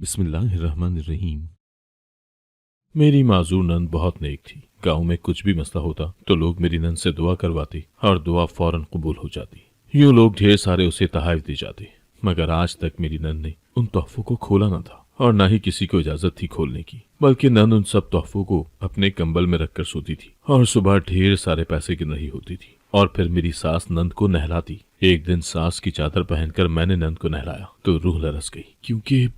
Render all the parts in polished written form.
बिस्मिल्लाहिर्रहमानिर्रहीम। मेरी माजूर नंद बहुत नेक थी। गांव में कुछ भी मसला होता तो लोग मेरी नंद से दुआ करवाते और दुआ फौरन कबूल हो जाती। यूं लोग ढेर सारे उसे तहाइफ दे जाते, मगर आज तक मेरी नंद ने उन तोहफों को खोला न था और ना ही किसी को इजाजत थी खोलने की। बल्कि नंद उन सब तोहफों को अपने कंबल में रखकर सोती थी और सुबह ढेर सारे पैसे गिन रही होती थी और फिर मेरी सास नंद को नहलाती। एक दिन सास की चादर पहनकर मैंने नंद को नहलाया तो रूह लरस गई, क्योंकि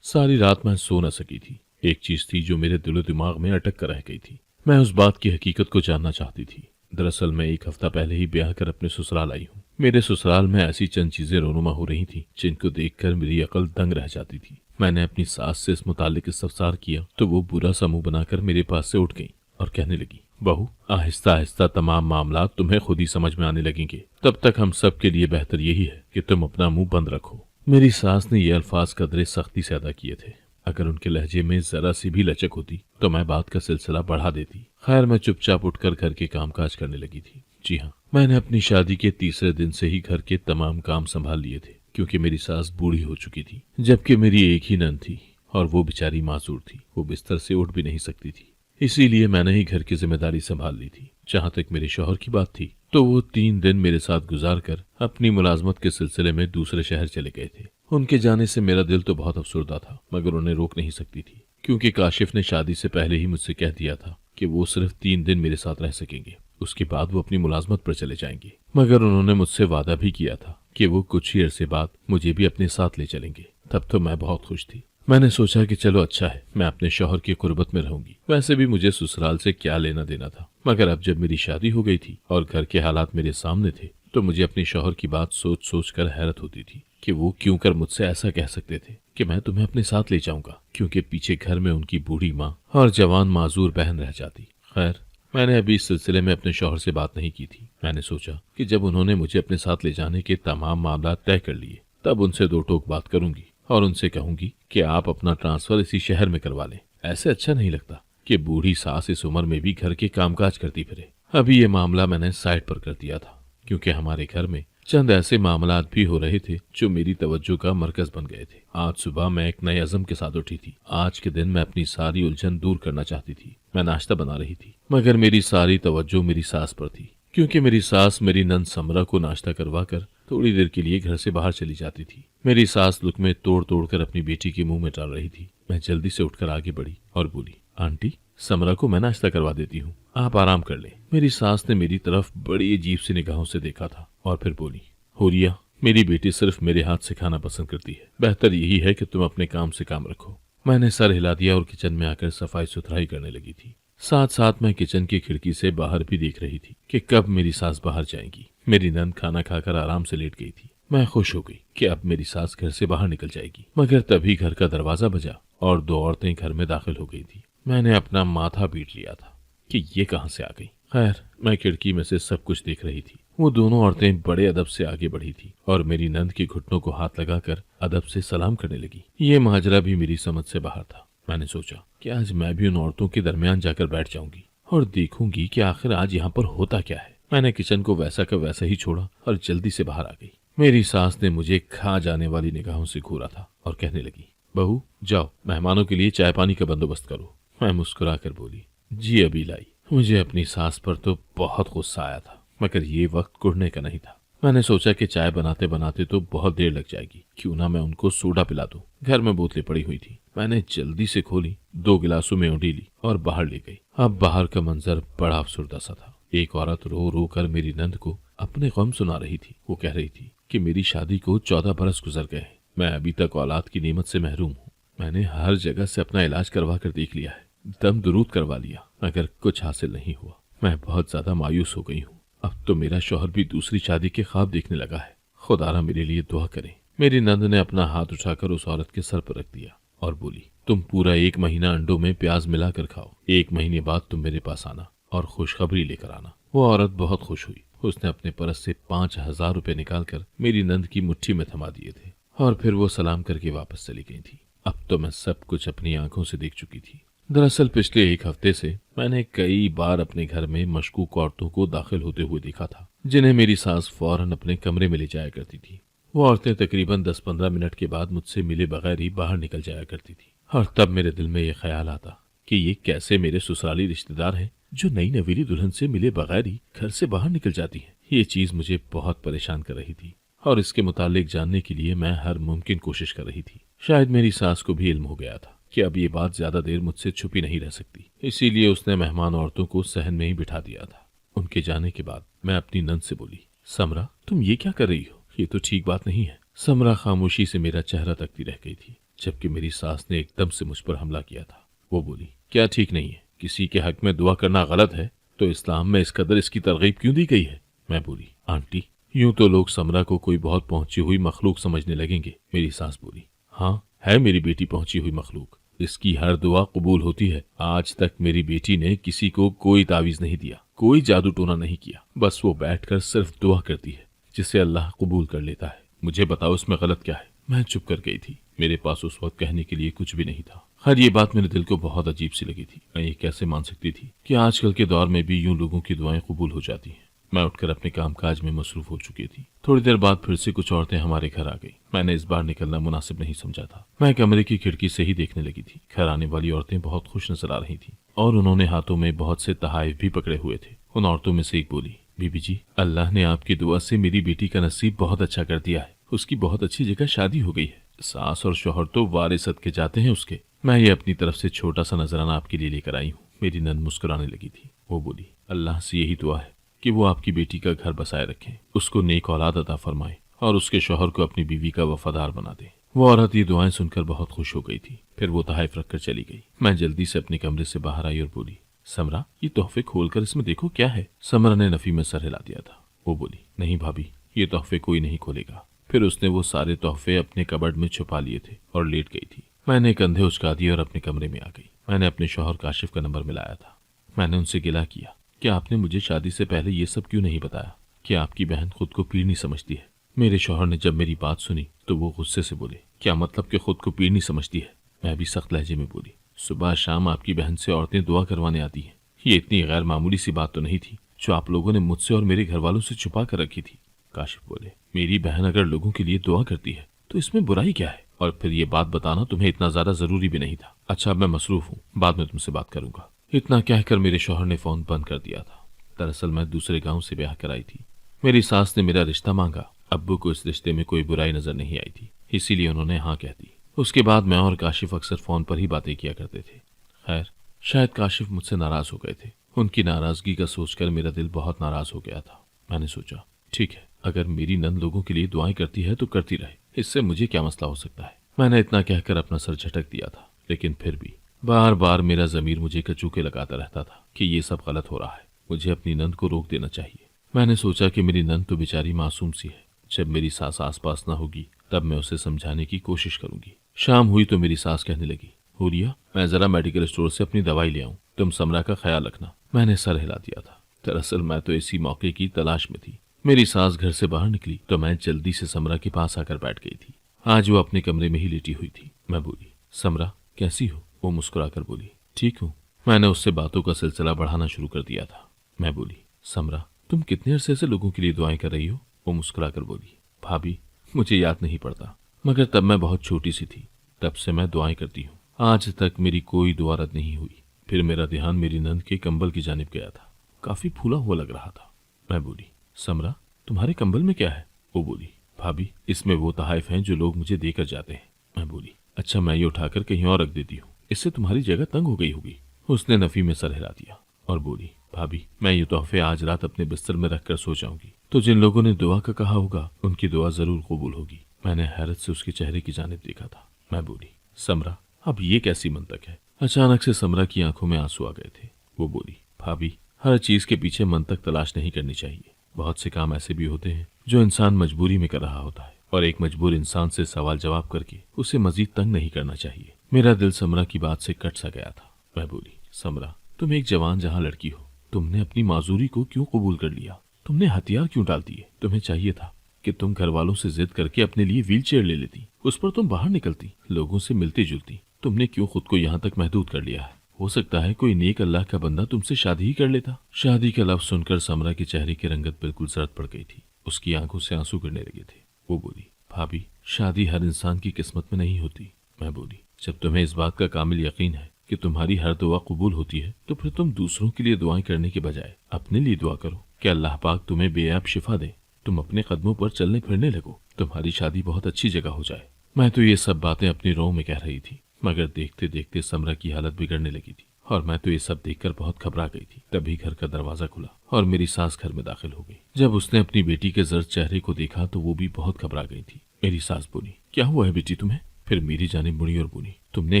सारी रात मैं सो न सकी थी। एक चीज थी जो मेरे दिलो दिमाग में अटक कर रह गई थी। मैं उस बात की हकीकत को जानना चाहती थी। दरअसल मैं एक हफ्ता पहले ही ब्याह कर अपने ससुराल आई हूँ। मेरे ससुराल में ऐसी चंद चीजें रोनुमा हो रही थी जिनको देखकर मेरी अकल दंग रह जाती थी। मैंने अपनी सास से इस मुतालिक इस्तफसार किया तो वो बुरा सा मुंह बनाकर मेरे पास से उठ गई और कहने लगी, बहू, आहिस्ता आहिस्ता तमाम मामला तुम्हें खुद ही समझ में आने लगेंगे। तब तक हम सब के लिए बेहतर यही है कि तुम अपना मुंह बंद रखो। मेरी सास ने ये अल्फाज कदरे सख्ती से अदा किए थे। अगर उनके लहजे में जरा सी भी लचक होती तो मैं बात का सिलसिला बढ़ा देती। खैर, मैं चुपचाप उठकर घर के कामकाज करने लगी थी। जी हाँ, मैंने अपनी शादी के तीसरे दिन से ही घर के तमाम काम संभाल लिए थे, क्योंकि मेरी सास बूढ़ी हो चुकी थी, जबकि मेरी एक ही नंद थी और वो बेचारी मासूर थी। वो बिस्तर से उठ भी नहीं सकती थी। इसीलिए मैंने ही घर की जिम्मेदारी संभाल ली थी। जहां तक मेरे शौहर की बात थी तो वो 3 दिन मेरे साथ गुजार कर अपनी मुलाजमत के सिलसिले में दूसरे शहर चले गए थे। उनके जाने से मेरा दिल तो बहुत अफसुर्दा था, मगर उन्हें रोक नहीं सकती थी, क्योंकि काशिफ ने शादी से पहले ही मुझसे कह दिया था कि वो सिर्फ 3 दिन मेरे साथ रह सकेंगे, उसके बाद वो अपनी मुलाजमत पर चले जाएंगे। मगर उन्होंने मुझसे वादा भी किया था कि वो कुछ ही अरसे बाद मुझे भी अपने साथ ले चलेंगे। तब तो मैं बहुत खुश थी। मैंने सोचा कि चलो अच्छा है, मैं अपने शौहर की कुर्बत में रहूंगी। वैसे भी मुझे ससुराल से क्या लेना देना था। मगर अब जब मेरी शादी हो गई थी और घर के हालात मेरे सामने थे तो मुझे अपने शौहर की बात सोच सोच कर हैरत होती थी कि वो क्यों कर मुझसे ऐसा कह सकते थे कि मैं तुम्हें अपने साथ ले जाऊंगा, क्योंकि पीछे घर में उनकी बूढ़ी माँ और जवान माजूर बहन रह जाती। खैर, मैंने अभी इस सिलसिले में अपने शौहर से बात नहीं की थी। मैंने सोचा कि जब उन्होंने मुझे अपने साथ ले जाने के तमाम मामला तय कर लिए तब उनसे दो टोक बात करूंगी और उनसे कहूंगी कि आप अपना ट्रांसफर इसी शहर में करवा लें। ऐसे अच्छा नहीं लगता कि बूढ़ी सास इस उम्र में भी घर के कामकाज करती फिरे। अभी ये मामला मैंने साइड पर कर दिया था, क्योंकि हमारे घर में चंद ऐसे मामलात भी हो रहे थे जो मेरी तवज्जो का मरकज बन गए थे। आज सुबह मैं एक नए अज़म के साथ उठी थी। आज के दिन मैं अपनी सारी उलझन दूर करना चाहती थी। मैं नाश्ता बना रही थी, मगर मेरी सारी तवज्जो मेरी सास पर थी, क्योंकि मेरी सास मेरी नंद समरा को नाश्ता करवा कर थोड़ी देर के लिए घर से बाहर चली जाती थी। मेरी सास लुकमे तोड़ तोड़ कर अपनी बेटी के मुंह में डाल रही थी। मैं जल्दी से उठकर आगे बढ़ी और बोली, आंटी, समरा को मैं नाश्ता करवा देती हूँ, आप आराम कर लें। मेरी सास ने मेरी तरफ बड़ी अजीब सी निगाहों से देखा था और फिर बोली, हुरिया, मेरी बेटी सिर्फ मेरे हाथ से खाना पसंद करती है। बेहतर यही है कि तुम अपने काम से काम रखो। मैंने सर हिला दिया और किचन में आकर सफाई सुथराई करने लगी थी। साथ साथ मैं किचन की खिड़की से बाहर भी देख रही थी कि कब मेरी सास बाहर जाएगी। मेरी नंद खाना खाकर आराम से लेट गई थी। मैं खुश हो गई कि अब मेरी सास घर से बाहर निकल जाएगी। मगर तभी घर का दरवाजा बजा और 2 औरतें घर में दाखिल हो गई थी। मैंने अपना माथा पीट लिया था कि ये कहां से आ गई। खैर, मैं खिड़की में से सब कुछ देख रही थी। वो दोनों औरतें बड़े अदब से आगे बढ़ी थी और मेरी नंद के घुटनों को हाथ लगाकर अदब से सलाम करने लगी। ये माजरा भी मेरी समझ से बाहर था। मैंने सोचा कि आज मैं भी उन औरतों के दरमियान जाकर बैठ जाऊंगी और देखूंगी कि आखिर आज यहाँ पर होता क्या है। मैंने किचन को वैसा का वैसा ही छोड़ा और जल्दी से बाहर आ गई। मेरी सास ने मुझे खा जाने वाली निगाहों से घूरा था और कहने लगी, बहू, जाओ मेहमानों के लिए चाय पानी का बंदोबस्त करो। मैं मुस्कुरा कर बोली, जी अभी लाई। मुझे अपनी सास पर तो बहुत गुस्सा आया था, मगर ये वक्त कुड़ने का नहीं था। मैंने सोचा कि चाय बनाते बनाते तो बहुत देर लग जाएगी, क्यों ना मैं उनको सोडा पिला दूं। घर में बोतलें पड़ी हुई थी। मैंने जल्दी से खोली, 2 गिलासों में उंडी ली और बाहर ले गई। अब बाहर का मंजर बड़ा अफसुर्दा सा था। एक औरत रो रो कर मेरी नंद को अपने गम सुना रही थी। वो कह रही थी कि मेरी शादी को 14 बरस गुजर गए हैं, मैं अभी तक औलाद की नेमत से महरूम हूँ। मैंने हर जगह से अपना इलाज करवा कर देख लिया है, दम दुरूद करवा लिया, मगर कुछ हासिल नहीं हुआ। मैं बहुत ज्यादा मायूस हो गई हूँ। अब तो मेरा शौहर भी दूसरी शादी के ख्वाब देखने लगा है। खुदारा मेरे लिए दुआ करें। मेरी नंद ने अपना हाथ उठाकर उस औरत के सर पर रख दिया और बोली, तुम पूरा 1 महीना अंडों में प्याज मिलाकर खाओ। 1 महीने बाद तुम मेरे पास आना और खुशखबरी लेकर आना। वो औरत बहुत खुश हुई। उसने अपने परस से 5,000 रुपए निकालकर मेरी नंद की मुट्ठी में थमा दिए थे और फिर वो सलाम करके वापस चली गई थी। अब तो मैं सब कुछ अपनी आंखों से देख चुकी थी। दरअसल पिछले 1 हफ्ते से मैंने कई बार अपने घर में मशकूक औरतों को दाखिल होते हुए देखा था, जिन्हें मेरी सास फौरन अपने कमरे में ले जाया करती थी। वो औरतें तकरीबन 10-15 मिनट के बाद मुझसे मिले बगैर ही बाहर निकल जाया करती थी, और तब मेरे दिल में ये ख्याल आता कि ये कैसे मेरे ससुराली रिश्तेदार हैं जो नई नवेली दुल्हन से मिले बगैर ही घर से बाहर निकल जाती हैं। ये चीज मुझे बहुत परेशान कर रही थी और इसके मुतालिक जानने के लिए मैं हर मुमकिन कोशिश कर रही थी। शायद मेरी सास को भी इल्म हो गया था कि अब ये बात ज्यादा देर मुझसे छुपी नहीं रह सकती, इसीलिए उसने मेहमान औरतों को सहन में ही बिठा दिया था। उनके जाने के बाद मैं अपनी नंद से बोली, समरा तुम ये क्या कर रही हो, ये तो ठीक बात नहीं है। समरा खामोशी से मेरा चेहरा तकती रह गई थी, जबकि मेरी सास ने एकदम से मुझ पर हमला किया था। वो बोली, क्या ठीक नहीं है? किसी के हक में दुआ करना गलत है तो इस्लाम में इस कदर इसकी तरगीब क्यों दी गई है? मैं बोली, आंटी यूं तो लोग समरा को कोई बहुत पहुंची हुई मखलूक समझने लगेंगे। मेरी सास बोली, हाँ है मेरी बेटी पहुंची हुई मखलूक, इसकी हर दुआ कबूल होती है। आज तक मेरी बेटी ने किसी को कोई तावीज नहीं दिया, कोई जादू टोना नहीं किया, बस वो बैठकर सिर्फ दुआ करती है जिसे अल्लाह कबूल कर लेता है। मुझे बताओ इसमें गलत क्या है? मैं चुप कर गई थी, मेरे पास उस वक्त कहने के लिए कुछ भी नहीं था। खैर ये बात मेरे दिल को बहुत अजीब सी लगी थी। मैं ये कैसे मान सकती थी कि आजकल के दौर में भी यूं लोगों की दुआएं कबूल हो जाती हैं। मैं उठकर अपने कामकाज में मसरूफ हो चुकी थी। थोड़ी देर बाद फिर से कुछ औरतें हमारे घर आ गई। मैंने इस बार निकलना मुनासिब नहीं समझा था। मैं कमरे की खिड़की से ही देखने लगी थी। घर आने वाली औरतें बहुत खुश नजर आ रही थी और उन्होंने हाथों में बहुत से तहाइफ भी पकड़े हुए थे। उन औरतों में से एक बोली, बीबी जी अल्लाह ने आपकी दुआ से मेरी बेटी का नसीब बहुत अच्छा कर दिया है। उसकी बहुत अच्छी जगह शादी हो गई है। सास और शौहर तो वारिसत के जाते हैं उसके। मैं ये अपनी तरफ से छोटा सा नजराना आपके लिए लेकर आई हूँ। मेरी नंद मुस्कुराने लगी थी। वो बोली, अल्लाह से यही दुआ है कि वो आपकी बेटी का घर बसाए रखें, उसको नेक औलाद अता फरमाए और उसके शौहर को अपनी बीवी का वफादार बना दे। वो औरत ये दुआएं सुनकर बहुत खुश हो गई थी। फिर वो तहाइफ रखकर चली गई। मैं जल्दी से अपने कमरे से बाहर आई और बोली, समरा ये तोहफे खोलकर इसमें देखो क्या है। समरा ने नफी में सर हिला दिया था। वो बोली, नहीं भाभी ये तोहफे कोई नहीं खोलेगा। फिर उसने वो सारे तोहफे अपने कबर्ड में छुपा लिए थे और लेट गई थी। मैंने कंधे उचका दिए और अपने कमरे में आ गई। मैंने अपने शौहर काशिफ का नंबर मिलाया था। मैंने उनसे गिला किया कि आपने मुझे शादी से पहले ये सब क्यों नहीं बताया कि आपकी बहन खुद को पीरनी समझती है। मेरे शौहर ने जब मेरी बात सुनी तो वो गुस्से से बोले, क्या मतलब कि खुद को पीरनी समझती है? मैं भी सख्त लहजे में बोली, सुबह शाम आपकी बहन से औरतें दुआ करवाने आती हैं। ये इतनी गैर मामूली सी बात तो नहीं थी जो आप लोगों ने मुझसे और मेरे घर वालों से छुपा कर रखी थी। काशिफ बोले, मेरी बहन अगर लोगों के लिए दुआ करती है तो इसमें बुराई क्या है? और फिर ये बात बताना तुम्हें इतना ज्यादा जरूरी भी नहीं था। अच्छा अब मैं मसरूफ हूँ, बाद में तुमसे बात करूंगा। इतना कहकर मेरे शौहर ने फोन बंद कर दिया था। दरअसल मैं दूसरे गांव से ब्याह कराई थी। मेरी सास ने मेरा रिश्ता मांगा। अब्बू को इस रिश्ते में कोई बुराई नजर नहीं आई थी, इसीलिए उन्होंने हाँ कह दी। उसके बाद मैं और काशिफ अक्सर फोन पर ही बातें किया करते थे। खैर शायद काशिफ मुझसे नाराज हो गए थे। उनकी नाराजगी का सोचकर मेरा दिल बहुत नाराज हो गया था। मैंने सोचा, ठीक है अगर मेरी नंद लोगों के लिए दुआएं करती है तो करती रहे, इससे मुझे क्या मसला हो सकता है। मैंने इतना कहकर अपना सर झटक दिया था, लेकिन फिर भी बार बार मेरा जमीर मुझे कचूके लगाता रहता था कि ये सब गलत हो रहा है, मुझे अपनी नंद को रोक देना चाहिए। मैंने सोचा कि मेरी नंद तो बेचारी मासूम सी है, जब मेरी सास आसपास ना होगी तब मैं उसे समझाने की कोशिश करूंगी। शाम हुई तो मेरी सास कहने लगी, हुरिया मैं जरा मेडिकल स्टोर से अपनी दवाई ले आऊं, तुम समरा का ख्याल रखना। मैंने सर हिला दिया था। दरअसल मैं तो इसी मौके की तलाश में थी। मेरी सास घर से बाहर निकली तो मैं जल्दी से समरा के पास आकर बैठ गई थी। आज वो अपने कमरे में ही लेटी हुई थी। मैं बोली, समरा कैसी हो? वो मुस्कुराकर बोली, ठीक हूँ। मैंने उससे बातों का सिलसिला बढ़ाना शुरू कर दिया था। मैं बोली, समरा तुम कितने अरसे से लोगों के लिए दुआएं कर रही हो? वो मुस्कुराकर बोली, भाभी मुझे याद नहीं पड़ता, मगर तब मैं बहुत छोटी सी थी, तब से मैं दुआएं करती हूँ। आज तक मेरी कोई दुआ रद्द नहीं हुई। फिर मेरा ध्यान मेरी नंद के कंबल की जानिब गया था। काफी फूला हुआ लग रहा था। मैं बोली, समरा तुम्हारे कंबल में क्या है? वो बोली, भाभी इसमें वो तहाइफ हैं जो लोग मुझे देकर जाते हैं। मैं बोली, अच्छा मैं ये उठाकर कहीं और रख देती हूँ, इससे तुम्हारी जगह तंग हो गई होगी। उसने नफी में सर हिला दिया और बोली, भाभी मैं ये तोहफे आज रात अपने बिस्तर में रखकर सो जाऊंगी, तो जिन लोगों ने दुआ का कहा होगा उनकी दुआ जरूर कबूल होगी। मैंने हैरत से उसके चेहरे की जानिब देखा था। मैं बोली, समरा अब ये कैसी मंतक है? अचानक से समरा की आंखों में आंसू आ गए थे। वो बोली, भाभी हर चीज के पीछे मंतक तलाश नहीं करनी चाहिए। बहुत से काम ऐसे भी होते हैं जो इंसान मजबूरी में कर रहा होता है, और एक मजबूर इंसान से सवाल जवाब करके उसे मजीद तंग नहीं करना चाहिए। मेरा दिल समरा की बात से कट सा गया था। मैं बोली, समरा तुम एक जवान जहां लड़की हो, तुमने अपनी माजूरी को क्यों कबूल कर लिया? तुमने हथियार क्यों डाल दिए? तुम्हें चाहिए था कि तुम घर वालों से जिद करके अपने लिए व्हील चेयर ले लेती, उस पर तुम बाहर निकलती, लोगों से मिलती जुलती। तुमने क्यों खुद को यहाँ तक महदूद कर लिया है? हो सकता है कोई नेक अल्लाह का बंदा तुमसे शादी ही कर लेता। शादी का लफ्ज सुनकर समरा के चेहरे की रंगत बिल्कुल जर्द पड़ गई थी। उसकी आंखों से आंसू गिरने लगे थे। वो बोली, भाभी, शादी हर इंसान की किस्मत में नहीं होती, मैं बोली। जब तुम्हें इस बात का कामिल यकीन है कि तुम्हारी हर दुआ कबूल होती है तो फिर तुम दूसरों के लिए दुआएं करने के बजाय अपने लिए दुआ करो कि अल्लाह पाक तुम्हें बेयाब शिफा दे, तुम अपने कदमों पर चलने फिरने लगो, तुम्हारी शादी बहुत अच्छी जगह हो जाए। मैं तो ये सब बातें अपनी रोह में कह रही थी, मगर देखते देखते समरा की हालत बिगड़ने लगी थी और मैं तो ये सब देखकर बहुत घबरा गई थी। तभी घर का दरवाजा खुला और मेरी सास घर में दाखिल हो गई। जब उसने अपनी बेटी के जर्द चेहरे को देखा तो वो भी बहुत घबरा गई थी। मेरी सास बोली, क्या हुआ है बेटी तुम्हें? फिर मेरी जानिब मुड़ी और बोली, तुमने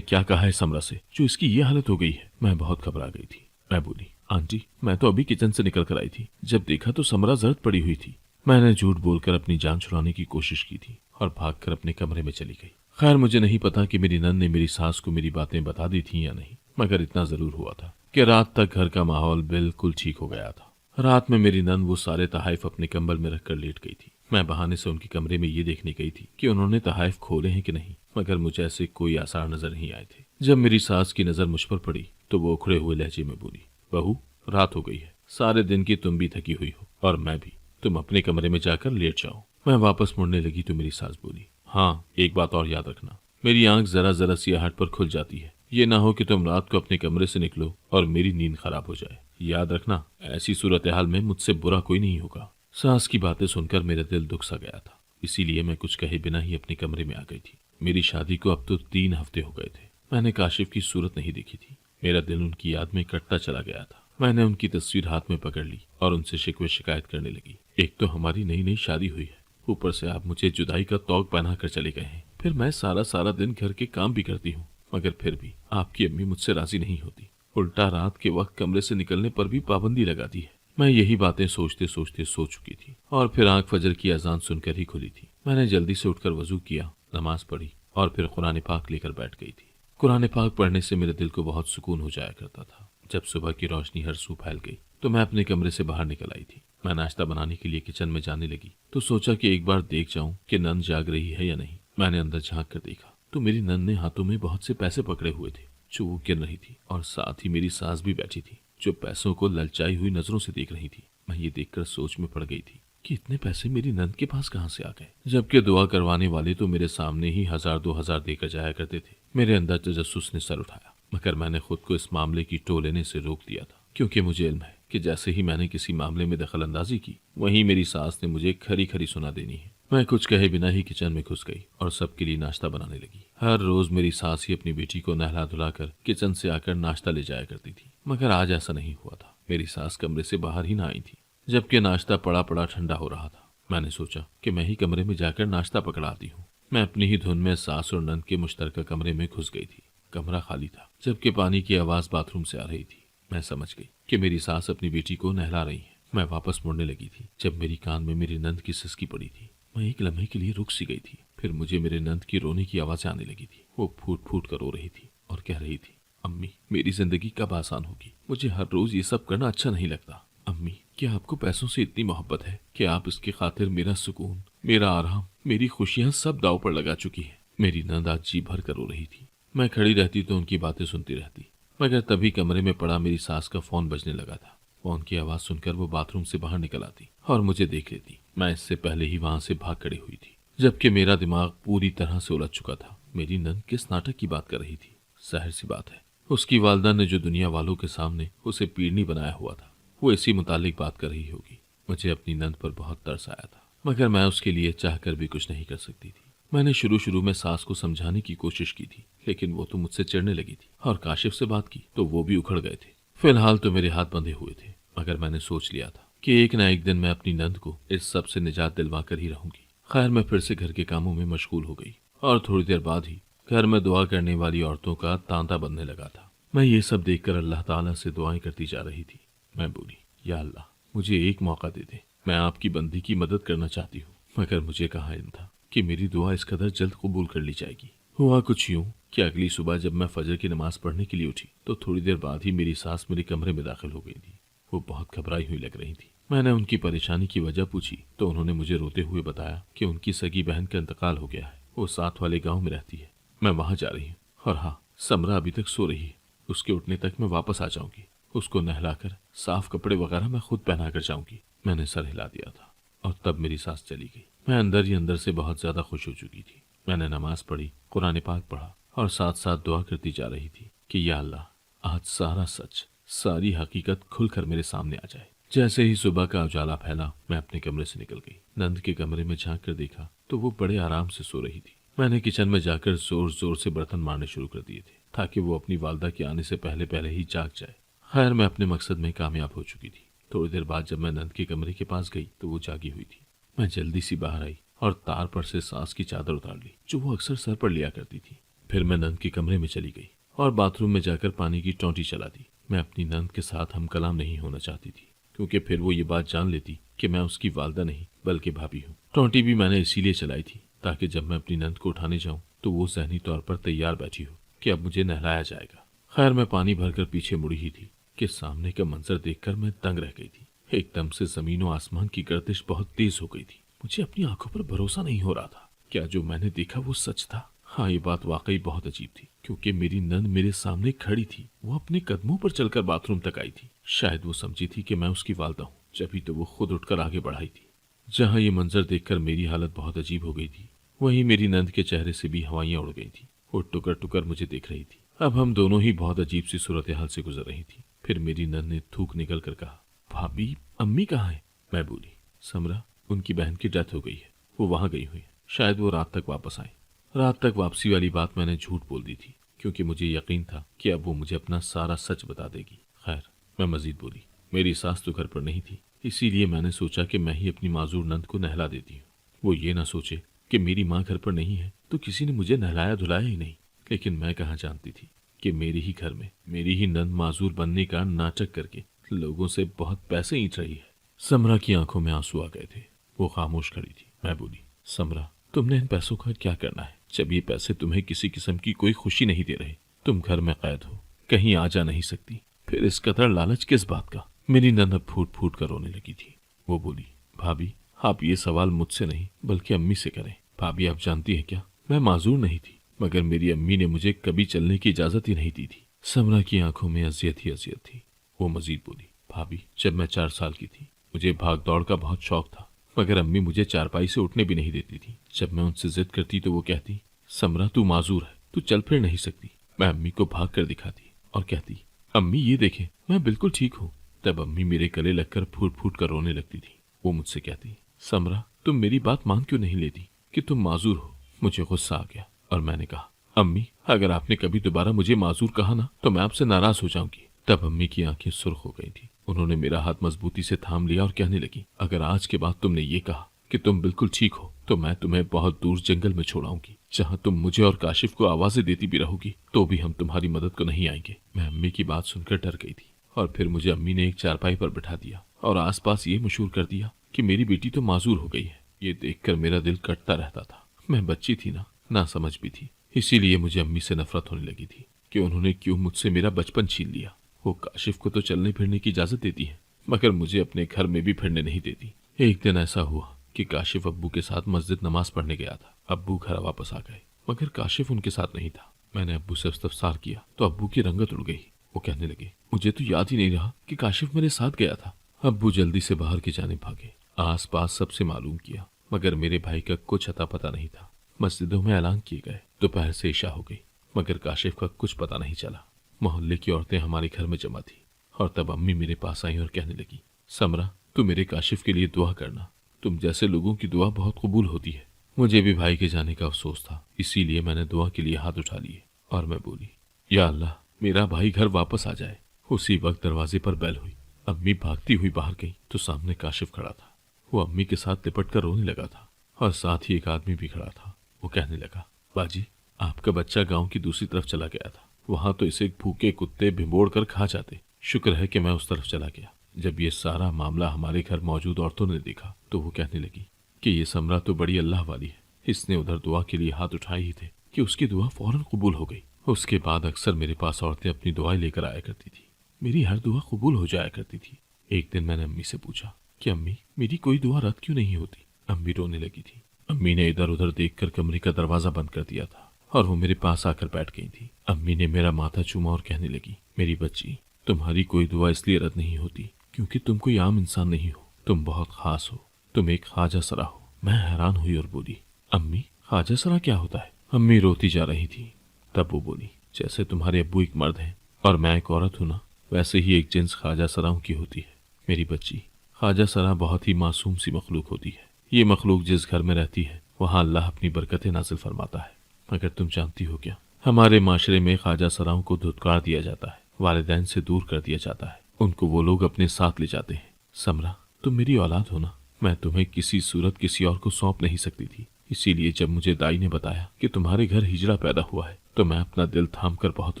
क्या कहा है समरा से जो इसकी ये हालत हो गई है? मैं बहुत घबरा गई थी। मैं बोली, आंटी, मैं तो अभी किचन से निकल कर आई थी, जब देखा तो समरा जर्द पड़ी हुई थी। मैंने झूठ बोलकर अपनी जान छुड़ाने की कोशिश की थी और भागकर अपने कमरे में चली गई। खैर, मुझे नहीं पता कि मेरी नंद ने मेरी सास को मेरी बातें बता दी थी या नहीं, मगर इतना जरूर हुआ था कि रात तक घर का माहौल बिल्कुल ठीक हो गया था। रात में मेरी नंद वो सारे तहाइफ अपने कंबल में रखकर लेट गई थी। मैं बहाने से उनके कमरे में ये देखने गई थी कि उन्होंने तहाइफ खोले हैं कि नहीं, मगर मुझे ऐसे कोई आसार नजर नहीं आए थे। जब मेरी सास की नजर मुझ पर पड़ी तो वो उखड़े हुए लहजे में बोली, बहू, रात हो गई है, सारे दिन की तुम भी थकी हुई हो और मैं भी, तुम अपने कमरे में जाकर लेट जाओ। मैं वापस मुड़ने लगी तो मेरी सास बोली, हाँ, एक बात और याद रखना, मेरी आंख जरा जरा सी आहट पर खुल जाती है, ये ना हो कि तुम रात को अपने कमरे से निकलो और मेरी नींद खराब हो जाए। याद रखना, ऐसी सूरत हाल में मुझसे बुरा कोई नहीं होगा। सास की बातें सुनकर मेरा दिल दुख सा गया था, इसीलिए मैं कुछ कहे बिना ही अपने कमरे में आ गई थी। मेरी शादी को अब तो 3 हफ्ते हो गए थे। मैंने काशिफ की सूरत नहीं देखी थी। मेरा दिल उनकी याद में कटता चला गया था। मैंने उनकी तस्वीर हाथ में पकड़ ली और उनसे शिकवे शिकायत करने लगी। एक तो हमारी नई नई शादी हुई है, ऊपर से आप मुझे जुदाई का तौक पहना कर चले गए हैं। फिर मैं सारा सारा दिन घर के काम भी करती हूँ, मगर फिर भी आपकी अम्मी मुझसे राजी नहीं होती। उल्टा रात के वक्त कमरे से निकलने पर भी पाबंदी लगाती है। मैं यही बातें सोचते सोचते सो चुकी थी और फिर आंख फजर की अजान सुनकर ही खुली थी। मैंने जल्दी से उठकर वजू किया, नमाज पढ़ी और फिर कुरान पाक लेकर बैठ गई थी। कुरान पाक पढ़ने से मेरे दिल को बहुत सुकून हो जाया करता था। जब सुबह की रोशनी हर सू फैल गई तो मैं अपने कमरे से बाहर निकल आई थी। मैं नाश्ता बनाने के लिए किचन में जाने लगी तो सोचा कि एक बार देख जाऊं कि नंद जाग रही है या नहीं। मैंने अंदर झांक कर देखा तो मेरी नंद ने हाथों में बहुत से पैसे पकड़े हुए थे जो वो गिन रही थी, और साथ ही मेरी सास भी बैठी थी जो पैसों को ललचाई हुई नजरों से देख रही थी। मैं ये देखकर सोच में पड़ गई थी कि इतने पैसे मेरी नंद के पास कहाँ से आ गए, जबकि दुआ करवाने वाले तो मेरे सामने ही 1000-2000 देकर जाया करते थे। मेरे अंदर तजस्सुस ने सर उठाया, मगर मैंने खुद को इस मामले की टो लेने से रोक दिया था, क्योंकि मुझे इल्म है कि जैसे ही मैंने किसी मामले में दखल अंदाजी की, वहीं मेरी सास ने मुझे खरी खरी सुना देनी है। मैं कुछ कहे बिना ही किचन में घुस गई और सबके लिए नाश्ता बनाने लगी। हर रोज मेरी सास ही अपनी बेटी को नहला धुलाकर किचन से आकर नाश्ता ले जाया करती थी, मगर आज ऐसा नहीं हुआ था। मेरी सास कमरे से बाहर ही ना आई थी, जबकि नाश्ता पड़ा पड़ा ठंडा हो रहा था। मैंने सोचा कि मैं ही कमरे में जाकर नाश्ता पकड़ा आती हूँ। मैं अपनी ही धुन में सास और नंद के मुश्तरका कमरे में घुस गई थी। कमरा खाली था, जबकि पानी की आवाज बाथरूम से आ रही थी। मैं समझ गई कि मेरी सास अपनी बेटी को नहला रही है। मैं वापस मुड़ने लगी थी जब मेरी कान में मेरी नंद की सिसकी पड़ी थी। मैं एक लम्हे के लिए रुक सी गई थी, फिर मुझे मेरे नंद की रोने की आवाजें आने लगी थी। वो फूट फूट कर रो रही थी और कह रही थी, अम्मी, मेरी जिंदगी कब आसान होगी? मुझे हर रोज ये सब करना अच्छा नहीं लगता। अम्मी, क्या आपको पैसों से इतनी मोहब्बत है कि आप इसकी खातिर मेरा सुकून, मेरा आराम, मेरी खुशियां सब दाव पर लगा चुकी है? मेरी नंद आज जी भर कर रो रही थी। मैं खड़ी रहती तो उनकी बातें सुनती रहती, मगर तभी कमरे में पड़ा मेरी सास का फोन बजने लगा था। फोन की आवाज सुनकर वो बाथरूम से बाहर निकल आती और मुझे देख लेती। मैं इससे पहले ही वहां से भाग खड़ी हुई थी, जबकि मेरा दिमाग पूरी तरह से उलझ चुका था। मेरी नंद किस नाटक की बात कर रही थी? जाहिर सी बात है, उसकी वालदा ने जो दुनिया वालों के सामने उसे पीड़नी बनाया हुआ था, वो इसी मुतालिक बात कर रही होगी। मुझे अपनी नंद पर बहुत तरस आया था, मगर मैं उसके लिए चाहकर भी कुछ नहीं कर सकती थी। मैंने शुरू में सास को समझाने की कोशिश की थी, लेकिन वो तो मुझसे चिढ़ने लगी थी, और काशिफ से बात की तो वो भी उखड़ गए थे। फिलहाल तो मेरे हाथ बंधे हुए थे, मगर मैंने सोच लिया था कि एक न एक दिन मैं अपनी नंद को इस सब से निजात दिलवा कर ही रहूंगी। खैर, मैं फिर से घर के कामों में मशगूल हो गई और थोड़ी देर बाद ही घर में दुआ करने वाली औरतों का तांता बनने लगा था। मैं ये सब देखकर अल्लाह ताला से दुआएं करती जा रही थी। मैं बोली, या अल्लाह, मुझे एक मौका दे दे, मैं आपकी बंदी की मदद करना चाहती हूँ। मगर मुझे कहाँ इल्म था कि मेरी दुआ इस कदर जल्द कबूल कर ली जाएगी। हुआ कुछ यूं कि अगली सुबह जब मैं फजर की नमाज पढ़ने के लिए उठी तो थोड़ी देर बाद ही मेरी सास मेरे कमरे में दाखिल हो गई थी। वो बहुत घबराई हुई लग रही थी। मैंने उनकी परेशानी की वजह पूछी तो उन्होंने मुझे रोते हुए बताया कि उनकी सगी बहन का इंतकाल हो गया है, वो साथ वाले गाँव में रहती है। मैं वहां जा रही हूँ, और हाँ, समरा अभी तक सो रही है, उसके उठने तक मैं वापस आ जाऊंगी। उसको नहलाकर साफ कपड़े वगैरह मैं खुद पहना कर जाऊंगी। मैंने सर हिला दिया था और तब मेरी सास चली गई। मैं अंदर ही अंदर से बहुत ज्यादा खुश हो चुकी थी। मैंने नमाज पढ़ी, कुरान पाक पढ़ा और साथ साथ दुआ करती जा रही थी कि या अल्लाह, आज सारा सच, सारी हकीकत खुलकर मेरे सामने आ जाए। जैसे ही सुबह का उजाला फैला, मैं अपने कमरे से निकल गई। नंद के कमरे में झांक कर देखा तो वो बड़े आराम से सो रही थी। मैंने किचन में जाकर जोर जोर से बर्तन मारने शुरू कर दिए थे ताकि वो अपनी वालदा के आने से पहले पहले ही जाग जाए। खैर, मैं अपने मकसद में कामयाब हो चुकी थी। थोड़ी देर बाद जब मैं नंद के कमरे के पास गई तो वो जागी हुई थी। मैं जल्दी सी बाहर आई और तार पर से सांस की चादर उतार ली जो वो अक्सर सर पर लिया करती थी। फिर मैं नंद के कमरे में चली गई और बाथरूम में जाकर पानी की टोंटी चला दी। मैं अपनी नंद के साथ हम कलाम नहीं होना चाहती थी क्योंकि फिर वो ये बात जान लेती कि मैं उसकी वालदा नहीं बल्कि भाभी हूँ। टोंटी भी मैंने इसीलिए चलाई थी ताकि जब मैं अपनी नंद को उठाने जाऊं तो वो ज़हनी तौर पर तैयार बैठी हो कि अब मुझे नहलाया जाएगा। खैर, मैं पानी भरकर पीछे मुड़ी ही थी कि सामने का मंजर देखकर मैं दंग रह गई थी। एकदम से जमीन और आसमान की गर्दिश बहुत तेज हो गई थी। मुझे अपनी आंखों पर भरोसा नहीं हो रहा था। क्या जो मैंने देखा वो सच था? हाँ, ये बात वाकई बहुत अजीब थी क्योंकि मेरी नंद मेरे सामने खड़ी थी। वो अपने कदमों पर चलकर बाथरूम तक आई थी। शायद वो समझी थी कि मैं उसकी वालदा हूँ, जभी तो वो खुद उठकर आगे बढ़ाई थी। जहाँ ये मंजर देखकर मेरी हालत बहुत अजीब हो गई थी, वहीं मेरी नंद के चेहरे से भी हवाइयां उड़ गई थी। वो टुकर टुकर मुझे देख रही थी। अब हम दोनों ही बहुत अजीब सी सूरत हाल से गुजर रही थी। फिर मेरी नंद ने थूक निकल कर कहा, भाभी, अम्मी कहाँ है? मैं बोली, समरा, उनकी बहन की डेथ हो गई है, वो वहां गई हुई है, शायद वो रात तक वापस आए। रात तक वापसी वाली बात मैंने झूठ बोल दी थी क्योंकि मुझे यकीन था कि अब वो मुझे अपना सारा सच बता देगी। खैर, मैं मजीद बोली, मेरी सास तो घर पर नहीं थी, इसीलिए मैंने सोचा कि मैं ही अपनी माजूर नंद को नहला देती हूँ। वो ये ना सोचे कि मेरी माँ घर पर नहीं है तो किसी ने मुझे नहलाया धुलाया ही नहीं। लेकिन मैं कहाँ जानती थी कि मेरे ही घर में मेरी ही नंद माजूर बनने का नाटक करके लोगों से बहुत पैसे ईंट रही है। समरा की आंखों में आंसू आ गए थे। वो खामोश खड़ी थी। मैं बोली, समरा, तुमने इन पैसों का क्या करना है जब ये पैसे तुम्हें किसी किस्म की कोई खुशी नहीं दे रहे? तुम घर में कैद हो, कहीं आ जा नहीं सकती, फिर इस कदर लालच किस बात का? मेरी नंद फूट फूट कर रोने लगी थी। वो बोली, भाभी, आप ये सवाल मुझसे नहीं बल्कि अम्मी से करें। भाभी, आप जानती हैं क्या, मैं माजूर नहीं थी, मगर मेरी अम्मी ने मुझे कभी चलने की इजाजत ही नहीं दी थी। समरा की आंखों में अजियत ही अजियत थी। वो मजीद बोली, भाभी, जब मैं 4 साल की थी मुझे भाग दौड़ का बहुत शौक था, मगर अम्मी मुझे चारपाई से उठने भी नहीं देती थी। जब मैं उनसे जिद करती तो वो कहती, समरा, तू माजूर है, तू चल फिर नहीं सकती। मैं अम्मी को भाग कर दिखाती और कहती, अम्मी ये देखें, मैं बिल्कुल ठीक हूँ। तब अम्मी मेरे गले लगकर फूट फूट कर रोने लगती थी। वो मुझसे कहती, समरा, तुम मेरी बात मान क्यों नहीं लेती कि तुम माजूर हो? मुझे गुस्सा आ गया और मैंने कहा, अम्मी, अगर आपने कभी दोबारा मुझे माजूर कहा ना तो मैं आपसे नाराज हो जाऊंगी। तब अम्मी की आंखें सुर्ख हो गई थी। उन्होंने मेरा हाथ मजबूती से थाम लिया और कहने लगी, अगर आज के बाद तुमने ये कहा कि तुम बिल्कुल ठीक हो तो मैं तुम्हें बहुत दूर जंगल में छोड़ाऊंगी, जहाँ तुम मुझे और काशिफ को आवाजें देती भी रहोगी तो भी हम तुम्हारी मदद को नहीं आएंगे। मैं अम्मी की बात सुनकर डर गई थी और फिर मुझे अम्मी ने एक चारपाई पर बिठा दिया और आसपास ये मशहूर कर दिया कि मेरी बेटी तो माजूर हो गई है। ये देखकर मेरा दिल कटता रहता था। मैं बच्ची थी ना समझ भी थी, इसीलिए मुझे अम्मी से नफरत होने लगी थी कि उन्होंने क्यों मुझसे मेरा बचपन छीन लिया। वो काशिफ को तो चलने फिरने की इजाजत देती है मगर मुझे अपने घर में भी फिरने नहीं देती। एक दिन ऐसा हुआ कि काशिफ अब्बू के साथ मस्जिद नमाज पढ़ने गया था। अब्बू घर वापस आ गए मगर काशिफ उनके साथ नहीं था। मैंने अब्बू से इस्तफसार किया तो अब्बू की रंगत उड़ गई। वो कहने लगे, मुझे तो याद ही नहीं रहा कि काशिफ मेरे साथ गया था। अब्बू जल्दी से बाहर की जानिब भागे। आस पास सबसे मालूम किया मगर मेरे भाई का कुछ अता पता नहीं था। मस्जिदों में ऐलान किए गए। दोपहर से इशा हो गई मगर काशिफ का कुछ पता नहीं चला। मोहल्ले की औरतें हमारे घर में जमा थी और तब अम्मी मेरे पास आई और कहने लगी, समरा, तू मेरे काशिफ के लिए दुआ करना, तुम जैसे लोगों की दुआ बहुत कबूल होती है। मुझे भी भाई के जाने का अफसोस था, इसीलिए मैंने दुआ के लिए हाथ उठा लिए और मैं बोली, या अल्लाह, मेरा भाई घर वापस आ जाए। उसी वक्त दरवाजे पर बेल हुई। अम्मी भागती हुई बाहर गई तो सामने काशिफ खड़ा था। वो अम्मी के साथ लिपट कर रोने लगा था और साथ ही एक आदमी भी खड़ा था। वो कहने लगा, बाजी, आपका बच्चा गांव की दूसरी तरफ चला गया था, वहां तो इसे भूखे कुत्ते भिगोड़ कर खा जाते। शुक्र है कि मैं उस तरफ चला गया। जब ये सारा मामला हमारे घर मौजूद औरतों ने देखा तो वो कहने लगी कि ये समरा तो बड़ी अल्लाह वाली है। इसने उधर दुआ के लिए हाथ उठाए ही थे कि उसकी दुआ फौरन कबूल हो गई। उसके बाद अक्सर मेरे पास औरतें अपनी दुआएं लेकर आया करती थी। मेरी हर दुआ कबूल हो जाया करती थी। एक दिन मैंने अम्मी से पूछा कि अम्मी, मेरी कोई दुआ रद्द क्यों नहीं होती? अम्मी रोने लगी थी। अम्मी ने इधर उधर देखकर कमरे का दरवाजा बंद कर दिया था और वो मेरे पास आकर बैठ गई थी। अम्मी ने मेरा माथा चूमा और कहने लगी, मेरी बच्ची, तुम्हारी कोई दुआ इसलिए रद्द नहीं होती क्योंकि तुम कोई आम इंसान नहीं हो, तुम बहुत खास हो, तुम एक ख्वाजा सरा हो। मैं हैरान हुई और बोली, अम्मी, ख्वाजा सरा क्या होता है? अम्मी रोती जा रही थी। तब वो बोली, जैसे तुम्हारे अब्बू एक मर्द हैं और मैं एक औरत हूं ना, वैसे ही एक जिन्स ख्वाजा सराओं की होती है। मेरी बच्ची, ख्वाजा सरा बहुत ही मासूम सी मखलूक होती है। ये मखलूक जिस घर में रहती है वहां अल्लाह अपनी बरकतें नाजिल फरमाता है। मगर तुम जानती हो क्या, हमारे माशरे में ख्वाजा सराओं को धुतकार दिया जाता है, वालिदैन से दूर कर दिया जाता है, उनको वो लोग अपने साथ ले जाते हैं। समरा, तुम मेरी औलाद हो ना, मैं तुम्हें किसी सूरत किसी और को सौंप नहीं सकती थी। इसीलिए जब मुझे दाई ने बताया कि तुम्हारे घर हिजड़ा पैदा हुआ है तो मैं अपना दिल थाम कर बहुत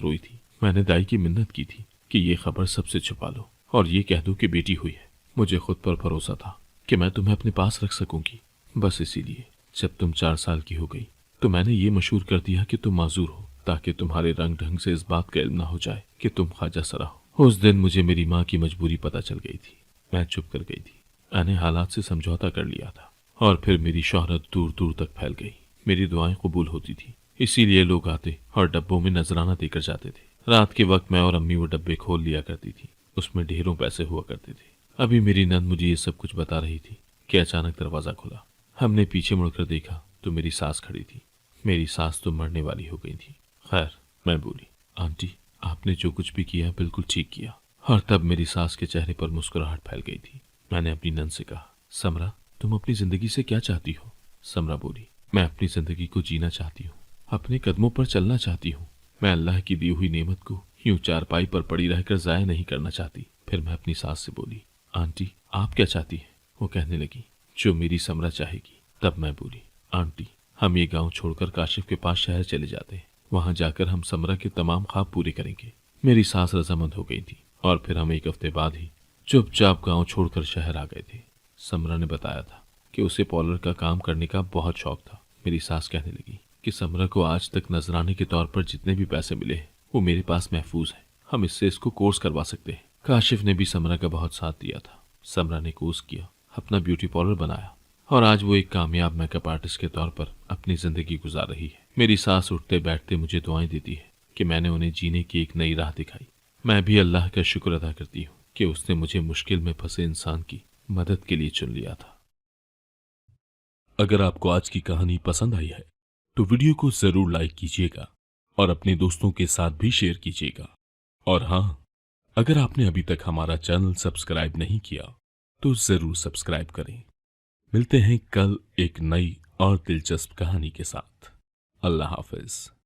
रोई थी। मैंने दाई की मिन्नत की थी कि ये खबर सबसे छुपा लो और ये कह दो कि बेटी हुई है। मुझे खुद पर भरोसा था कि मैं तुम्हें अपने पास रख सकूंगी। बस इसीलिए जब तुम 4 साल की हो गई तो मैंने ये मशहूर कर दिया कि तुम माजूर हो, ताकि तुम्हारे रंग ढंग से इस बात का इल्म ना हो जाए कि तुम ख्वाजा सरा हो। उस दिन मुझे मेरी माँ की मजबूरी पता चल गई थी। मैं चुप कर गई थी। मैंने हालात से समझौता कर लिया था और फिर मेरी शोहरत दूर दूर तक फैल गई। मेरी दुआएं कबूल होती थी, इसीलिए लोग आते और डब्बों में नजराना देकर जाते थे। रात के वक्त मैं और अम्मी वो डब्बे खोल लिया करती थी। उसमें ढेरों पैसे हुआ करते थे। अभी मेरी नंद मुझे ये सब कुछ बता रही थी कि अचानक दरवाजा खुला। हमने पीछे मुड़कर देखा तो मेरी सास खड़ी थी। मेरी सास तो मरने वाली हो गई थी। खैर, मैं बोली, आंटी, आपने जो कुछ भी किया बिल्कुल ठीक किया। और तब मेरी सास के चेहरे पर मुस्कुराहट फैल गई थी। मैंने अपनी नंद से कहा, समरा, तुम अपनी जिंदगी से क्या चाहती हो? समरा बोली, मैं अपनी जिंदगी को जीना चाहती हूँ, अपने कदमों पर चलना चाहती हूँ। मैं अल्लाह की दी हुई नेमत को यूं चारपाई पर पड़ी रहकर जाया नहीं करना चाहती। फिर मैं अपनी सास से बोली, आंटी, आप क्या चाहती हैं? वो कहने लगी, जो मेरी समरा चाहेगी। तब मैं बोली, आंटी, हम ये गांव छोड़कर काशिफ के पास शहर चले जाते हैं। वहां जाकर हम समरा के तमाम ख्वाब पूरे करेंगे। मेरी सास रजामंद हो गई थी और फिर हम 1 हफ्ते बाद ही चुपचाप गांव छोड़कर शहर आ गए थे। समरा ने बताया था कि उसे पॉलर का काम करने का बहुत शौक था। मेरी सास कहने लगी कि समरा को आज तक नजराने के तौर पर जितने भी पैसे मिले हैं वो मेरे पास महफूज हैं। हम इससे इसको कोर्स करवा सकते हैं। काशिफ ने भी समरा का बहुत साथ दिया था। समरा ने कोर्स किया, अपना ब्यूटी पार्लर बनाया और आज वो एक कामयाब मेकअप आर्टिस्ट के तौर पर अपनी जिंदगी गुजार रही है। मेरी सास उठते बैठते मुझे दुआएं देती है कि मैंने उन्हें जीने की एक नई राह दिखाई। मैं भी अल्लाह का शुक्र अदा करती हूँ कि उसने मुझे मुश्किल में फंसे इंसान की मदद के लिए चुन लिया था। अगर आपको आज की कहानी पसंद आई है तो वीडियो को जरूर लाइक कीजिएगा और अपने दोस्तों के साथ भी शेयर कीजिएगा। और हाँ, अगर आपने अभी तक हमारा चैनल सब्सक्राइब नहीं किया तो जरूर सब्सक्राइब करें। मिलते हैं कल एक नई और दिलचस्प कहानी के साथ। अल्लाह हाफिज।